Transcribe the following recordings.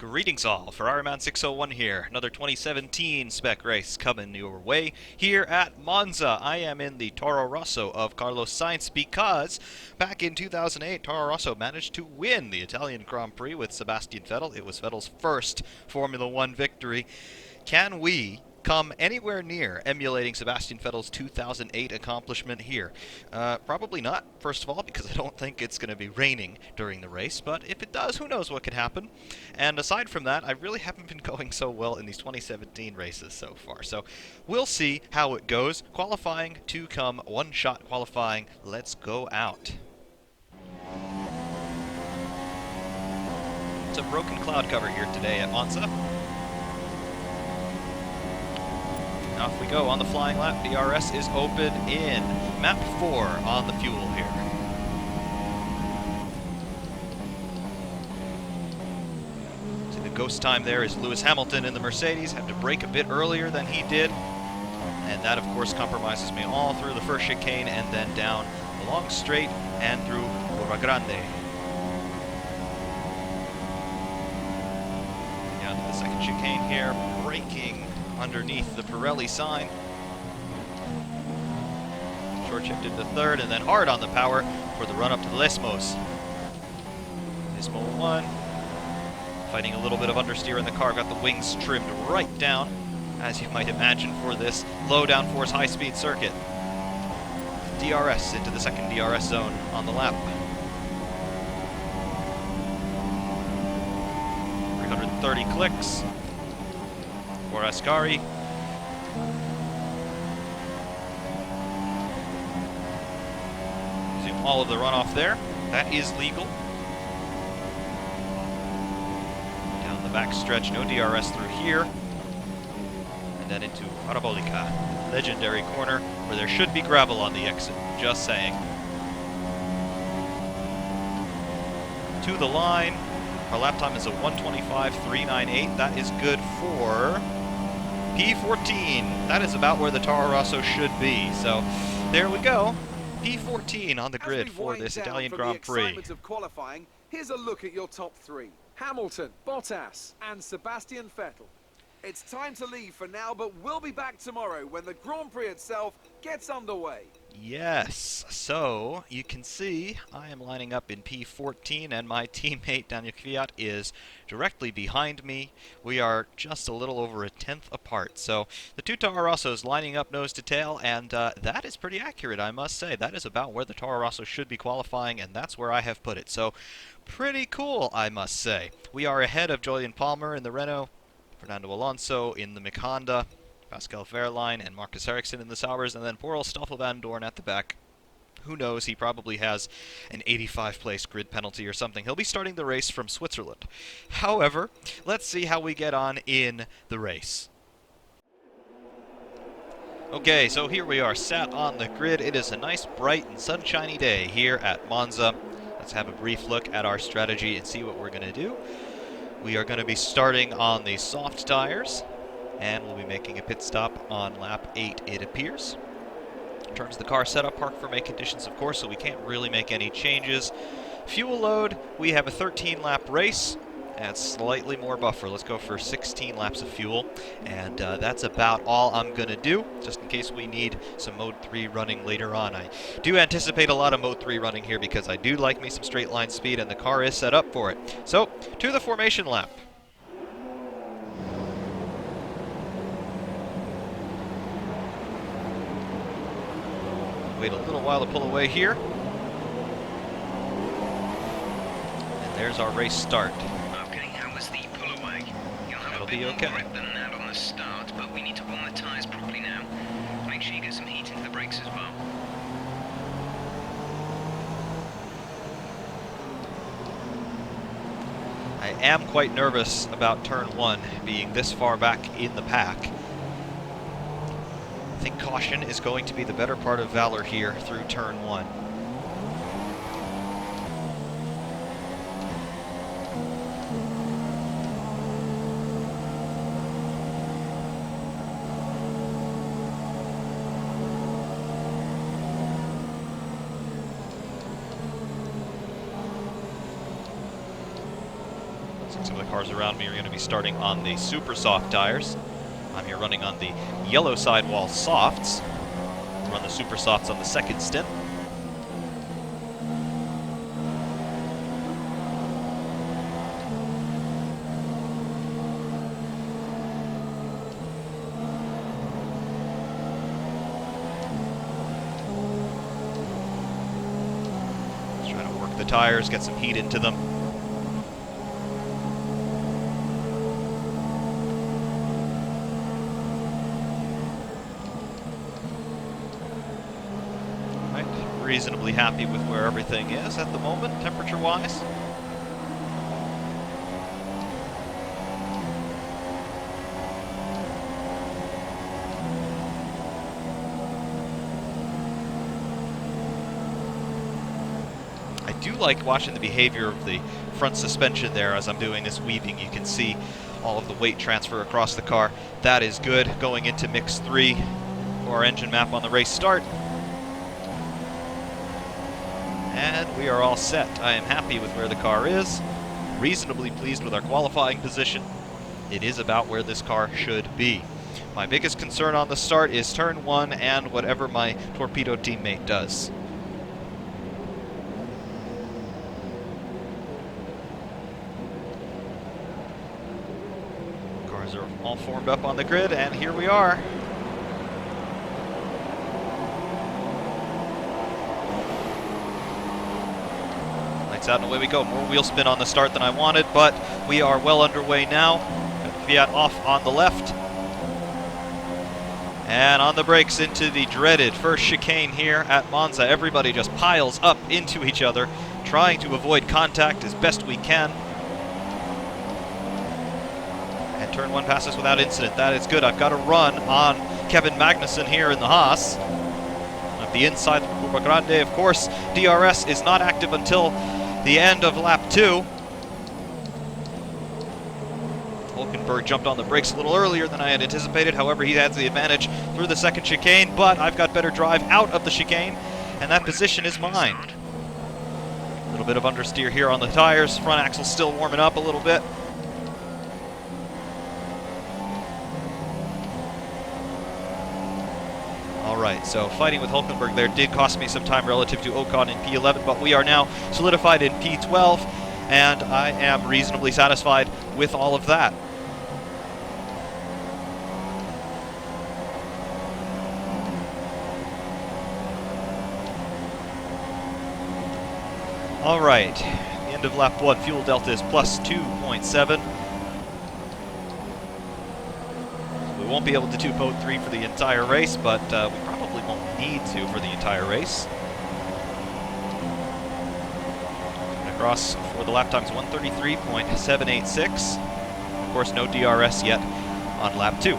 Greetings all, Ferrari Man 601 here. Another 2017 spec race coming your way here at Monza. I am in the Toro Rosso of Carlos Sainz because back in 2008, Toro Rosso managed to win the Italian Grand Prix with Sebastian Vettel. It was Vettel's first Formula One victory. Can we come anywhere near emulating Sebastian Vettel's 2008 accomplishment here? Probably not, first of all, because I don't think it's going to be raining during the race, but if it does, who knows what could happen. And aside from that, I really haven't been going so well in these 2017 races so far, so we'll see how it goes. Qualifying to come, one-shot qualifying. Let's go out. It's a broken cloud cover here today at Monza. Off we go on the flying lap. DRS is open in map 4 on the fuel here. So the ghost time there is Lewis Hamilton in the Mercedes. Had to brake a bit earlier than he did. And that, of course, compromises me all through the first chicane and then down the long straight and through Curva Grande. Down to the second chicane here, braking underneath the Pirelli sign. Short shift into third and then hard on the power for the run up to the Lesmos. Lesmo 1, fighting a little bit of understeer in the car, got the wings trimmed right down, as you might imagine for this low downforce high speed circuit. DRS into the second DRS zone on the lap. 330 clicks for Ascari. Zoom all of the runoff there. That is legal. Down the back stretch, no DRS through here. And then into Parabolica, legendary corner where there should be gravel on the exit. Just saying. To the line. Our lap time is a 1:25.398. That is good for P14. That is about where the Toro Rosso should be. So there we go. P14 on the grid for this Italian Grand Prix. Of qualifying, here's a look at your top three. Hamilton, Bottas, and Sebastian Vettel. It's time to leave for now, but we'll be back tomorrow when the Grand Prix itself gets underway. Yes, so you can see I am lining up in P14 and my teammate Daniel Kvyat is directly behind me. We are just a little over a tenth apart. So the two Toro Rossos lining up nose to tail, and that is pretty accurate, I must say. That is about where the Toro Rosso should be qualifying, and that's where I have put it. So pretty cool, I must say. We are ahead of Julian Palmer in the Renault, Fernando Alonso in the McHonda, Pascal Wehrlein and Marcus Ericsson in the Saubers, and then poor old Stoffel Van Dorn at the back. Who knows, he probably has an 85-place grid penalty or something. He'll be starting the race from Switzerland. However, let's see how we get on in the race. Okay, so here we are, sat on the grid. It is a nice, bright, and sunshiny day here at Monza. Let's have a brief look at our strategy and see what we're going to do. We are going to be starting on the soft tires, and we'll be making a pit stop on lap 8, it appears. In terms of the car setup, park for May conditions, of course, so we can't really make any changes. Fuel load, we have a 13-lap race, and slightly more buffer. Let's go for 16 laps of fuel, and that's about all I'm going to do, just in case we need some Mode 3 running later on. I do anticipate a lot of Mode 3 running here because I do like me some straight line speed, and the car is set up for it. So, to the formation lap. Wait a little while to pull away here. And there's our race start. Okay, how was the pull away? You'll have That'll a bit be more okay. grip than that on the start, but we need to warm the tyres properly now. Make sure you get some heat into the brakes as well. I am quite nervous about turn 1 being this far back in the pack. I think caution is going to be the better part of valor here through turn 1. Some of the cars around me are going to be starting on the super soft tires. I'm here running on the yellow sidewall softs. Run the super softs on the second stint. Just trying to work the tires, get some heat into them. Reasonably happy with where everything is at the moment, temperature-wise. I do like watching the behavior of the front suspension there as I'm doing this weaving. You can see all of the weight transfer across the car. That is good going into mix 3 for our engine map on the race start. And we are all set. I am happy with where the car is, reasonably pleased with our qualifying position. It is about where this car should be. My biggest concern on the start is turn 1 and whatever my torpedo teammate does. Cars are all formed up on the grid, and here we are. Out and away we go. More wheel spin on the start than I wanted, but we are well underway now. Fiat off on the left. And on the brakes into the dreaded first chicane here at Monza. Everybody just piles up into each other, trying to avoid contact as best we can. And turn 1 passes without incident. That is good. I've got a run on Kevin Magnussen here in the Haas. At the inside of Curva Grande, of course, DRS is not active until the end of lap 2. Hulkenberg jumped on the brakes a little earlier than I had anticipated. However, he has the advantage through the second chicane, but I've got better drive out of the chicane, and that position is mine. A little bit of understeer here on the tires. Front axle still warming up a little bit. Alright, so fighting with Hulkenberg there did cost me some time relative to Ocon in P11, but we are now solidified in P12, and I am reasonably satisfied with all of that. Alright, the end of lap 1, fuel delta is plus 2.7. We won't be able to do mode 3 for the entire race, but we probably won't need to for the entire race. Across for the lap times 133.786. Of course, no DRS yet on lap 2.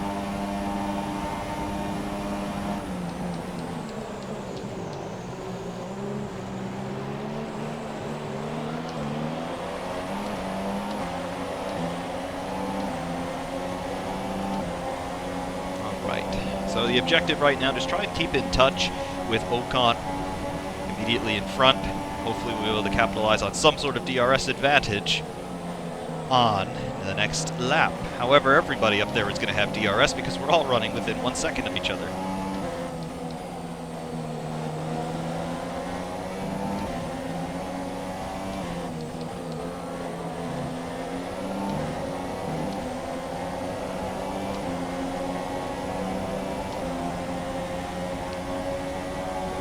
So the objective right now is try and keep in touch with Ocon immediately in front. Hopefully we'll be able to capitalize on some sort of DRS advantage on the next lap. However, everybody up there is going to have DRS because we're all running within 1 second of each other.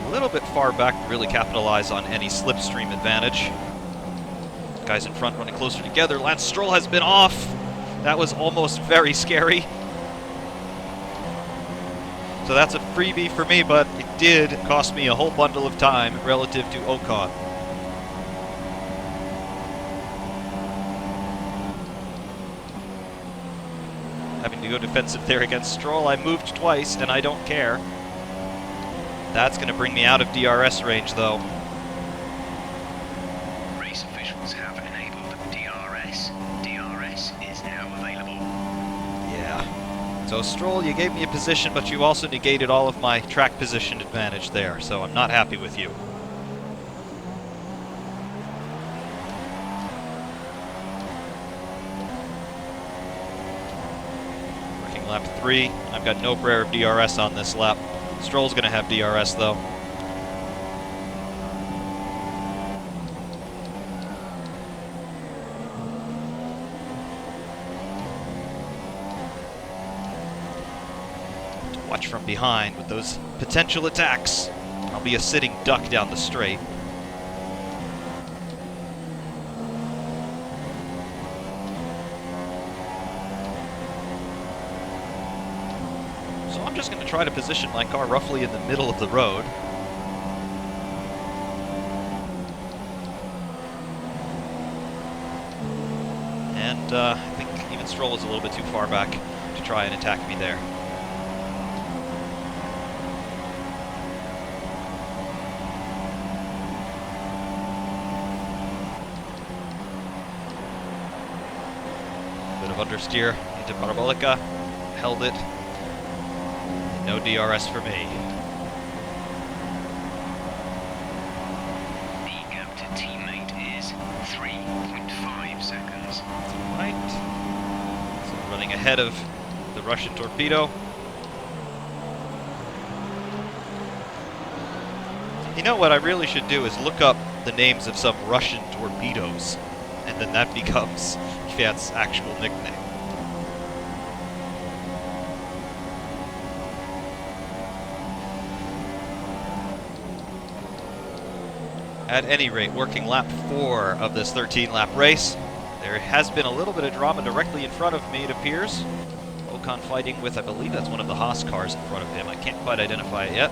A little bit far back to really capitalize on any slipstream advantage. Guys in front running closer together. Lance Stroll has been off. That was almost very scary. So that's a freebie for me, but it did cost me a whole bundle of time relative to Ocon. Having to go defensive there against Stroll. I moved twice, and I don't care. That's going to bring me out of DRS range, though. Race officials have enabled DRS. DRS is now available. Yeah. So Stroll, you gave me a position, but you also negated all of my track position advantage there, so I'm not happy with you. lap 3. I've got no prayer of DRS on this lap. Stroll's going to have DRS, though. Watch from behind with those potential attacks. I'll be a sitting duck down the straight. So I'm just going to try to position my car roughly in the middle of the road. And I think even Stroll is a little bit too far back to try and attack me there. Bit of understeer into Parabolica, held it. No DRS for me. The gap to teammate is 3.5 seconds. Right. So running ahead of the Russian torpedo. You know what I really should do is look up the names of some Russian torpedoes, and then that becomes Kvyat's actual nickname. At any rate, working lap 4 of this 13-lap race. There has been a little bit of drama directly in front of me, it appears. Ocon fighting with, I believe that's one of the Haas cars in front of him. I can't quite identify it yet.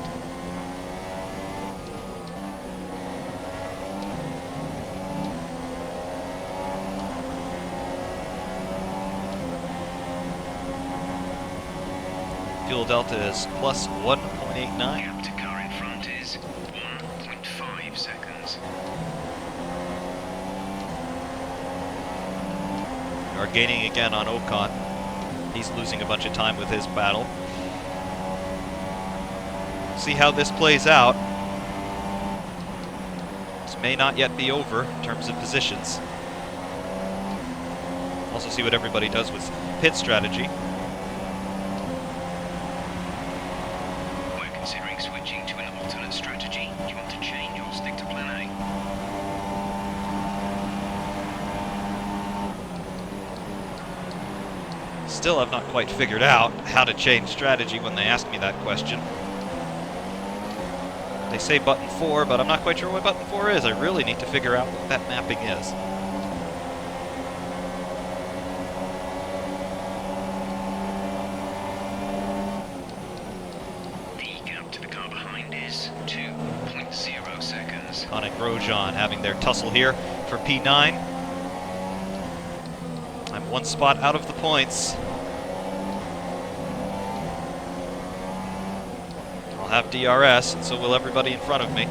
Fuel delta is plus 1.89. Gap to car in front is 1.5 seconds. We are gaining again on Ocon. He's losing a bunch of time with his battle. See how this plays out. This may not yet be over in terms of positions. Also see what everybody does with pit strategy. We're considering switching to an alternate strategy. Do you want to change or stick to plan A? Still have not quite figured out how to change strategy when they ask me that question. They say button 4, but I'm not quite sure what button 4 is. I really need to figure out what that mapping is. The gap to the car behind is 2.0 seconds. Connick Grosjean having their tussle here for P9. I'm one spot out of the points. I'll have DRS, and so will everybody in front of me.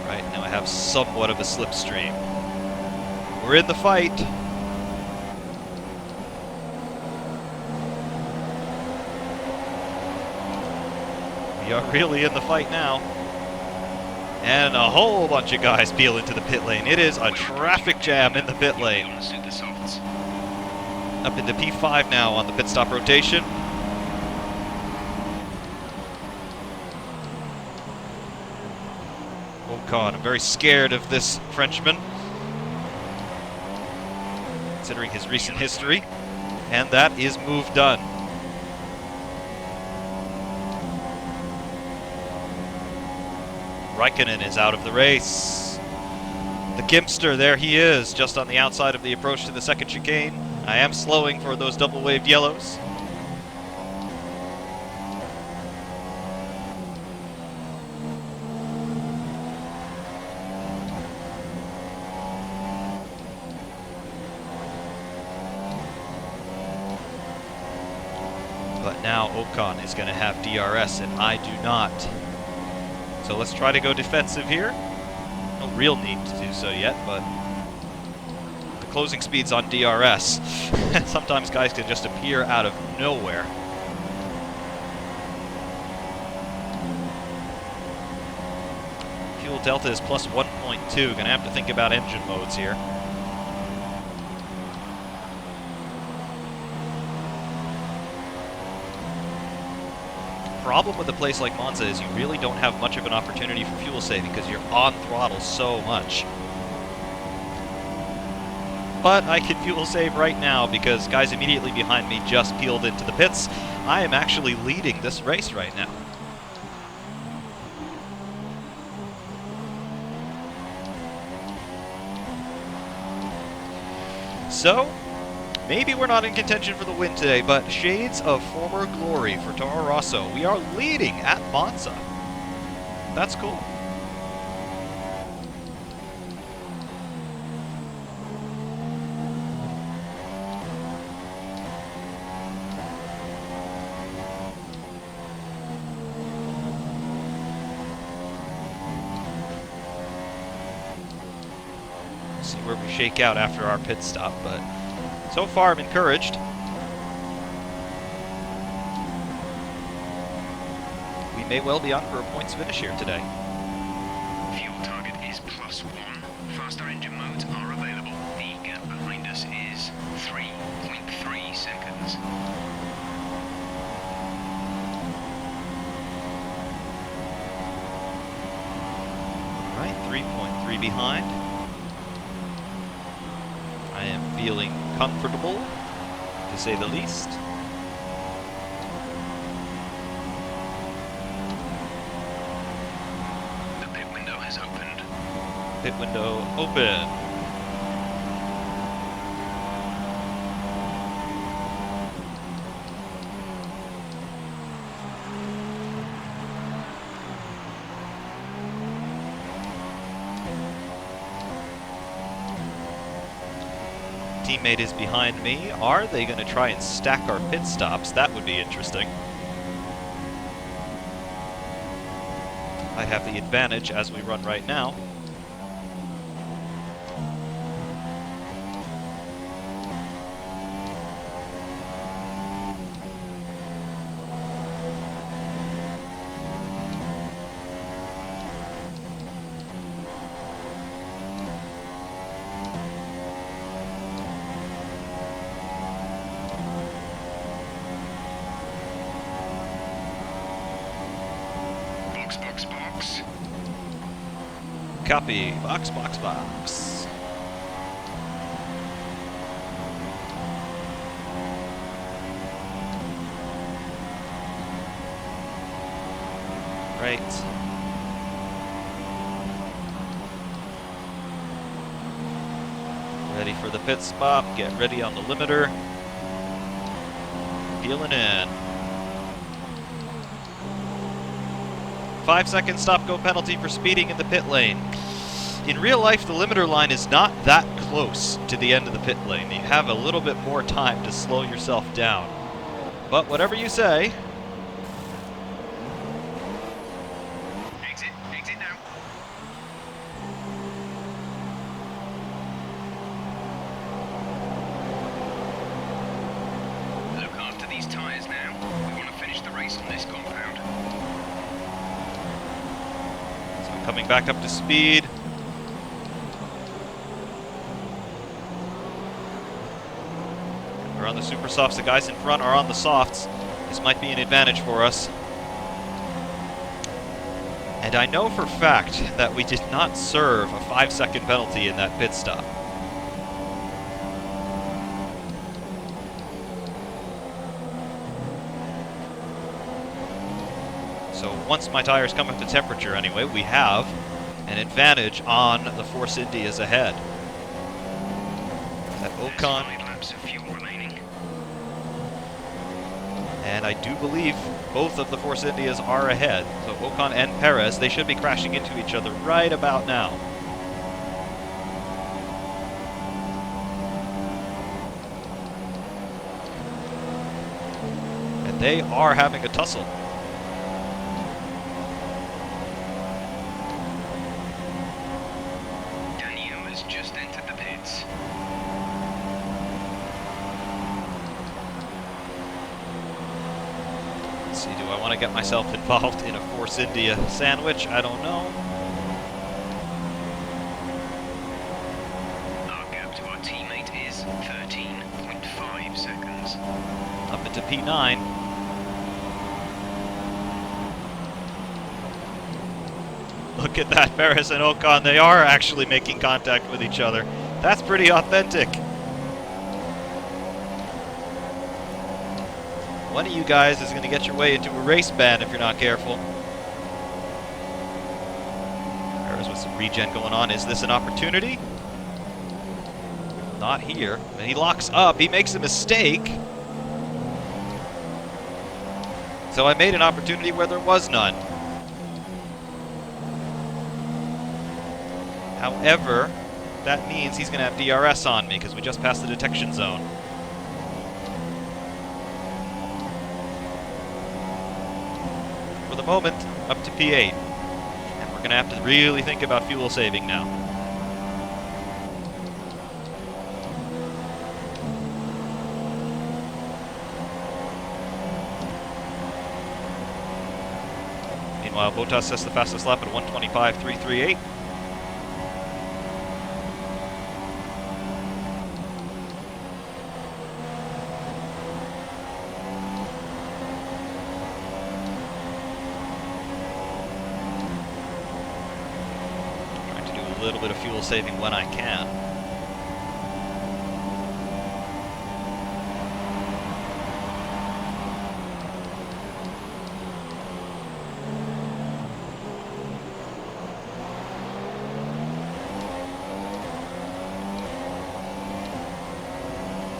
Right, now I have somewhat of a slipstream. We're in the fight. We are really in the fight now. And a whole bunch of guys peel into the pit lane. It is a traffic jam in the pit lane. On the super softs. Up into P5 now on the pit stop rotation. Ocon, I'm very scared of this Frenchman, considering his recent history. And that is move done. Raikkonen is out of the race. The Gimpster, there he is, just on the outside of the approach to the second chicane. I am slowing for those double-waved yellows. But now Ocon is going to have DRS and I do not. So let's try to go defensive here. No real need to do so yet, but the closing speeds on DRS, sometimes guys can just appear out of nowhere. Fuel delta is plus 1.2. Gonna have to think about engine modes here. Problem with a place like Monza is you really don't have much of an opportunity for fuel saving because you're on throttle so much. But I can fuel save right now because guys immediately behind me just peeled into the pits. I am actually leading this race right now. So, maybe we're not in contention for the win today, but shades of former glory for Toro Rosso. We are leading at Monza. That's cool. See where we shake out after our pit stop, but so far I'm encouraged. We may well be on for a points finish here today. Fuel target is +1. Faster engine modes are available. The gap behind us is 3.3 seconds. Right, 3.3 behind. I am feeling comfortable, to say the least. The pit window has opened. Pit window open. Teammate is behind me. Are they going to try and stack our pit stops? That would be interesting. I have the advantage as we run right now. Box. Copy. Box, box, box. Right. Ready for the pit stop. Get ready on the limiter. Peeling in. 5-second stop-go penalty for speeding in the pit lane. In real life, the limiter line is not that close to the end of the pit lane. You have a little bit more time to slow yourself down. But whatever you say. Exit now. Look after these tyres now. We want to finish the race on this compound. So coming back up to speed. We're on the super softs. The guys in front are on the softs. This might be an advantage for us. And I know for a fact that we did not serve a 5-second penalty in that pit stop. So once my tires come up to temperature anyway, we have an advantage on the Force Indias ahead. That There's Ocon, 5 laps of fuel remaining. and I do believe both of the Force Indias are ahead. So Ocon and Perez, they should be crashing into each other right about now. And they are having a tussle. has just entered the pits. Let's see, do I want to get myself involved in a Force India sandwich? I don't know. Our gap to our teammate is 13.5 seconds. Up into P9. Look at that, Perez and Ocon. They are actually making contact with each other. That's pretty authentic. One of you guys is going to get your way into a race ban if you're not careful. Perez with some regen going on. Is this an opportunity? Not here. And he locks up. He makes a mistake. So I made an opportunity where there was none. However, that means he's going to have DRS on me because we just passed the detection zone. For the moment, up to P8. And we're going to have to really think about fuel saving now. Meanwhile, Bottas sets the fastest lap at 1:25.338. A little bit of fuel saving when I can.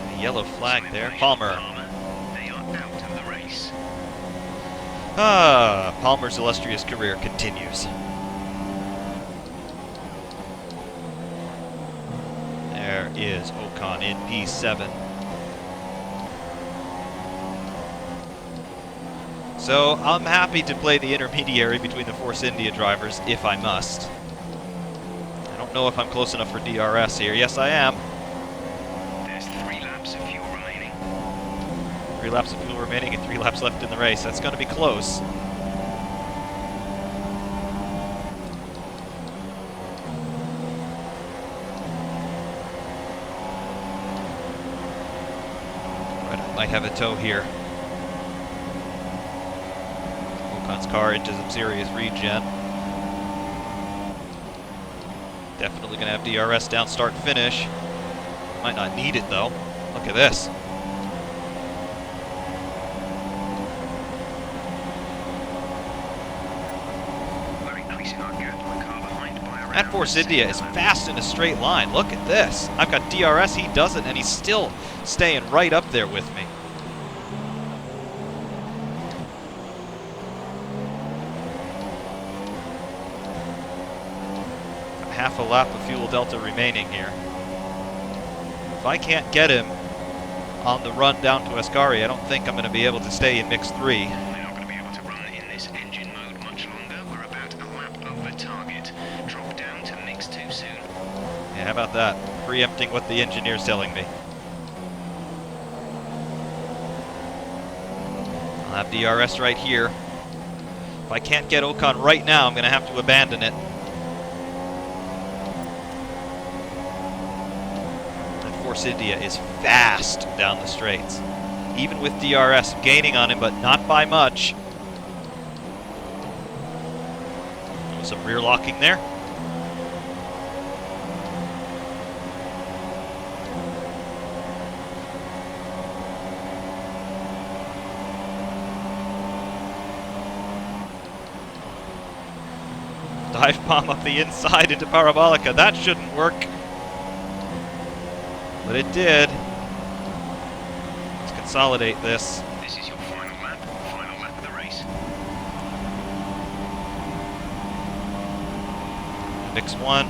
A yellow flag there. Palmer. They are out of the race. Palmer's illustrious career continues. There is Ocon in P7. So I'm happy to play the intermediary between the Force India drivers if I must. I don't know if I'm close enough for DRS here. Yes, I am. There's 3 laps of fuel remaining. 3 laps of fuel remaining and 3 laps left in the race. That's going to be close. Might have a tow here. Ocon's car into some serious regen. Definitely going to have DRS down start finish. Might not need it though. Look at this. We're increasing our gap to the car behind by around That Force India is fast in a straight line. Look at this. I've got DRS, he doesn't, and he's still staying right up there with me. Half a lap of fuel delta remaining here. If I can't get him on the run down to Ascari, I don't think I'm going to be able to stay in mix 3. They're not going to be able to run in this engine mode much longer. We're about a lap over target. Drop down to mix 2 soon. Yeah, how about that? Preempting what the engineer's telling me. I'll have DRS right here. If I can't get Ocon right now, I'm going to have to abandon it. And Force India is fast down the straights. Even with DRS, I'm gaining on him, but not by much. Some rear locking there. Dive bomb up the inside into Parabolica. That shouldn't work. But it did. Let's consolidate this. This is your final lap of the race. Mix 1.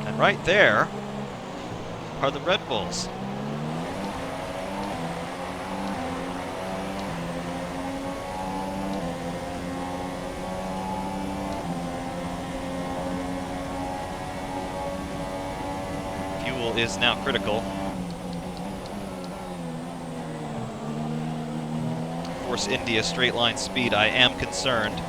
And right there are the Red Bulls. fuel is now critical. Force India straight line speed, I am concerned.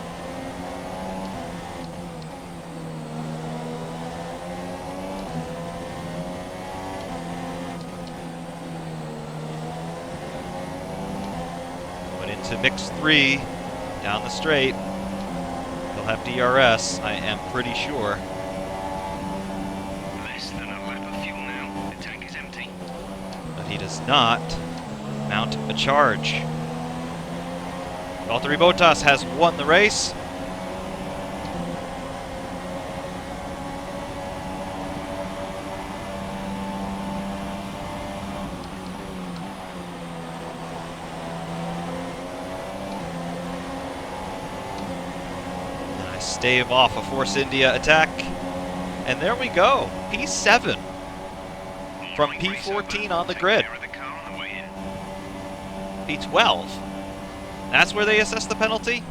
Going into mix 3, down the straight. They'll have DRS, I am pretty sure. Less than a lap of fuel now. The tank is empty. But he does not mount a charge. Valtteri Bottas has won the race. Nice stave off a Force India attack. And there we go. P7 from P14 on the grid. P12. That's where they assess the penalty?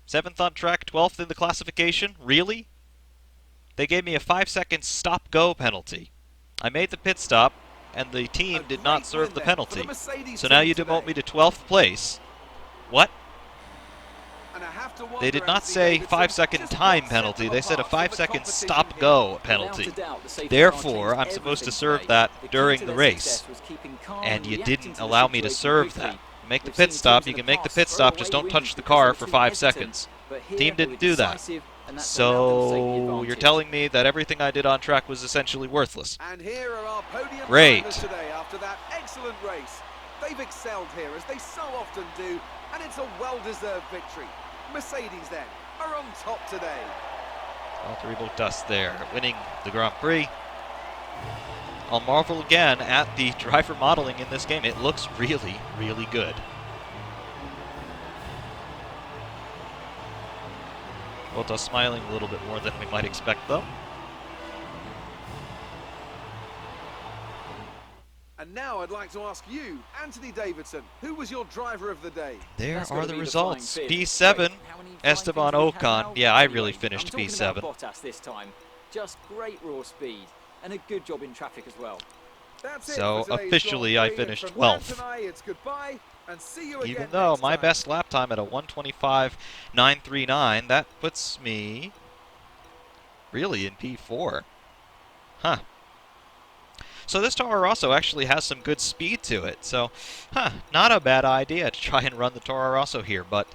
7th on track, 12th in the classification? Really? They gave me a 5-second stop-go penalty. I made the pit stop, and the team did not serve the penalty. So now you demote me to 12th place. What? They did not say 5-second time penalty, they said a 5-second stop-go penalty. Therefore, I'm supposed to serve that during the race. And you didn't allow me to serve that. Make the pit stop, you can make the pit stop, just don't touch the car for 5 seconds. Team didn't do that. So you're telling me that everything I did on track was essentially worthless. And here are our podium Great. drivers today after that excellent race. They've excelled here as they so often do, and it's a well-deserved victory. Mercedes then are on top today. Valtteri Bottas there, winning the Grand Prix. I'll marvel again at the driver modeling in this game. It looks really, really good. Bottas smiling a little bit more than we might expect, though. And now I'd like to ask you, Anthony Davidson, who was your driver of the day? There That's are gotta the be the results. flying fifth. P7, Great. How many flying Esteban fifths do we have now? Ocon. Yeah, I really Anyway, finished I'm talking P7. about Bottas this time. Just great raw speed and a good job in traffic as well. That's it So, for today's officially, Grand I Prix. finished From 12th. Lance and I, it's goodbye, and see you Even again though next my time. best lap time at a 125.939, that puts me really in P4. Huh. So this Toro Rosso actually has some good speed to it. So, not a bad idea to try and run the Toro Rosso here. But,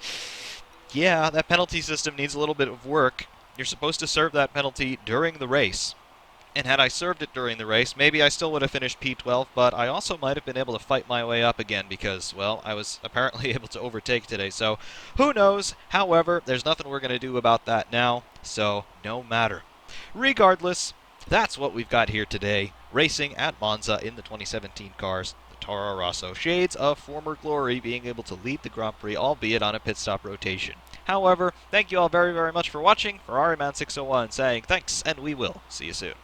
yeah, that penalty system needs a little bit of work. You're supposed to serve that penalty during the race. And had I served it during the race, maybe I still would have finished P12, but I also might have been able to fight my way up again because, well, I was apparently able to overtake today. So, who knows? However, there's nothing we're going to do about that now, so no matter. Regardless, that's what we've got here today. Racing at Monza in the 2017 cars, the Toro Rosso. Shades of former glory being able to lead the Grand Prix, albeit on a pit stop rotation. However, thank you all very, very much for watching. For RMan601 saying thanks, and we will see you soon.